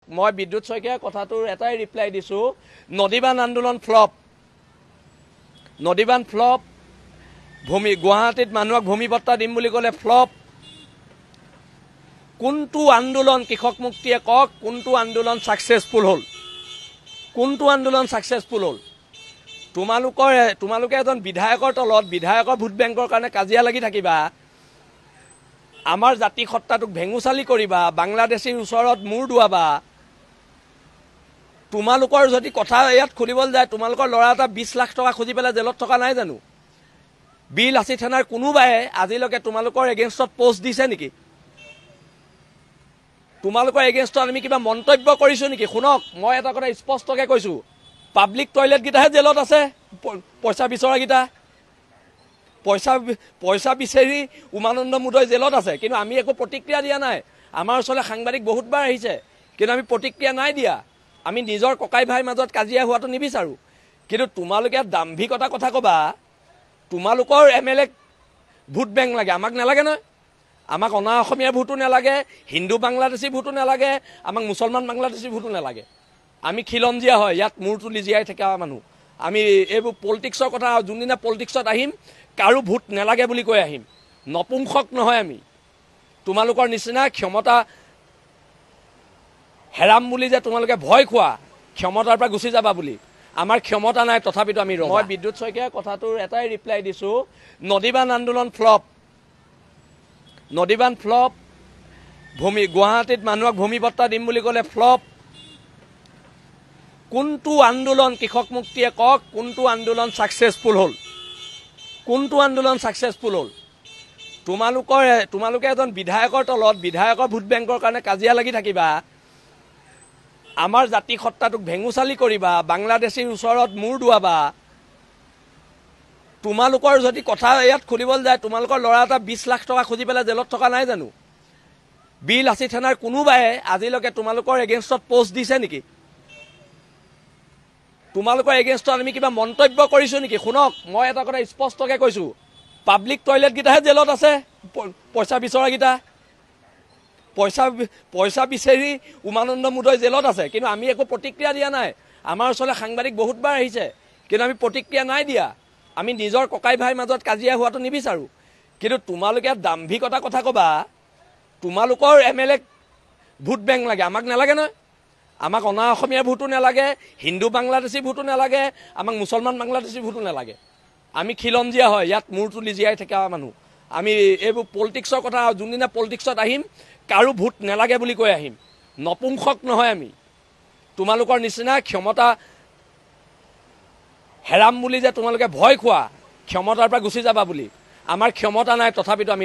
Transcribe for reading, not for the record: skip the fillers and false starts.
মই বিদ্যুৎ শইকীয়াৰ কথাটোৰ এটাই ৰিপ্লাই দিছো নদীবান আন্দোলন ফ্লপ ভূমি গুৱাহাটীত মানুহক ভূমি পট্টা দিম বুলি ক'লে ফ্লপ কোনটো আন্দোলন কৃষক মুক্তিয়ে কক কোনটো আন্দোলন সাকসেসফুল হল তোমালোকে এজন বিধায়কৰ তলত বিধায়কৰ ভোট বেংকৰ কাৰণে কাজিয়া লাগি থাকিবা আমাৰ জাতি সত্তাটোক ভেঙুচালি কৰিবা বাংলাদেশীৰ ওচৰত মূৰ দুৱাবা তোমালোকৰ যদি কথা ইয়াত খুলিবল যায় তোমালোকৰ লৰা এটা 20 লাখ টকা খুজি পেলাই জেলত থকা নাই জানো বিল আসি থানাৰ কোনোবাই আজিলৈকে তোমালোকৰ এগেইনষ্টত পোষ্ট দিছে নেকি তোমালোকৰ এগেইনষ্টত আমি কিবা মন্তব্য কৰিছো নেকি শুনক মই এটা কথা স্পষ্টকৈ কৈছো পাব্লিক টয়লেট গিটাহে জেলত আছে পইচা বিচৰা গিটা পইচা বিচাৰি উমানন্দ মুদৈ জেলত আছে কিন্তু আমি একো প্ৰতিক্ৰিয়া দিয়া নাই আমাৰ ওচৰলৈ সাংবাদিক বহুতবাৰ আহিছে কিন্তু আমি প্ৰতিক্ৰিয়া নাই দিয়া আমি নিজৰ ককাই ভাই মাজত কাজিয়া হোৱাটো নিবিচাৰো কিন্তু তোমালোকে দাম্ভিকতা কথা কবা তোমালোকৰ এমএলএ ভোট বেংক লাগে আমাক নালাগে নহয় আমাক অনা অসমীয়া ভোটো নালাগে হিন্দু বাংলাদেশী ভোটো নালাগে আমাক মুছলমান বাংলাদেশী ভোটো নালাগে আমি খিলঞ্জীয়া হয় ইয়াত মূৰ তুলি জীয়াই থকা মানুহ আমি এইবোৰ পলিটিক্সৰ কথা যোনদিনা পলিটিক্সত আহিম কাৰো ভোট নালাগে বুলি কৈ আহিম নপুংসক নহয় আমি তোমালোকৰ নিচিনা ক্ষমতা হেৰাম বুলি যে তোমালোকে ভয় খোৱা ক্ষমতাৰ পৰা গুচি যাবা বুলি আমাৰ ক্ষমতা নাই তথাপিতো আমি মই বিদ্যুৎ শইকীয়াৰ কথাটোৰ এটাই ৰিপ্লাই দিছো নদীবান আন্দোলন ফ্লপ ভূমি গুৱাহাটীত মানুহক ভূমি পট্টা দিম বুলি ক'লে ফ্লপ কোনটো আন্দোলন কৃষক মুক্তিয়ে কক কোনটো আন্দোলন সাকসেসফুল হল তোমালোকে এজন বিধায়কৰ তলত বিধায়কৰ ভোট বেংকৰ কাৰণে কাজিয়া লাগি থাকিবা আমাৰ জাতি সত্তাটোক ভেঙুচালি কৰিবা বাংলাদেশীৰ ওচৰত মূৰ দুৱাবা তোমালোকৰ যদি কথা ইয়াত খুলিবল যায় তোমালোকৰ লৰা এটা 20 লাখ টকা খুজি পেলাই জেলত থকা নাই জানো বিল আসি থানাৰ কোনোবাই আজিলৈকে তোমালোকৰ এগেইনষ্টত পোষ্ট দিছে নেকি তোমালোকৰ এগেইনষ্টত আমি কিবা মন্তব্য কৰিছো নেকি শুনক মই এটা কথা স্পষ্টকৈ কৈছো পাব্লিক টয়লেট গিটাহে জেলত আছে পইচা বিচৰা গিটা পইচা বিচাৰি উমানন্দ মুদৈ জেলত আছে কিন্তু আমি একো প্ৰতিক্ৰিয়া দিয়া নাই আমাৰ ওচৰলৈ সাংবাদিক বহুতবাৰ আহিছে কিন্তু আমি প্ৰতিক্ৰিয়া নাই দিয়া আমি নিজৰ ককাই ভাই মাজত কাজিয়া হোৱাটো নিবিচাৰো কিন্তু তোমালোকে দাম্ভিকতা কথা কবা তোমালোকৰ এমএলএ ভোট বেংক লাগে আমাক নালাগে নহয় আমাক অনা অসমীয়া ভোটো নালাগে হিন্দু বাংলাদেশী ভোটো নালাগে আমাক মুছলমান বাংলাদেশী ভোটো নালাগে আমি খিলঞ্জীয়া হয় ইয়াত মূৰ তুলি জীয়াই থকা মানুহ আমি এইবোৰ পলিটিক্সৰ কথা যোনদিনা পলিটিক্সত আহিম কাৰো ভোট নালাগে বুলি কৈ আহিম নপুংসক নহয় আমি তোমালোকৰ নিচিনা ক্ষমতা হেৰাম বুলি যে তোমালোকে ভয় খোৱা ক্ষমতাৰ পৰা গুচি যাবা বুলি আমাৰ ক্ষমতা নাই তথাপিতো আমি